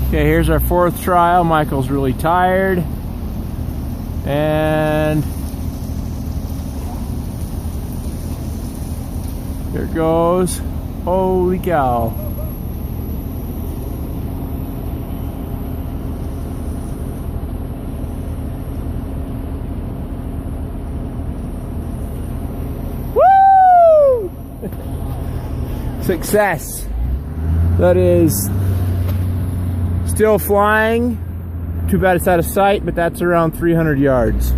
Okay, here's our fourth trial. Michael's really tired. And here it goes. Holy cow. Woo! Success. That is still flying. Too bad it's out of sight, but that's around 300 yards.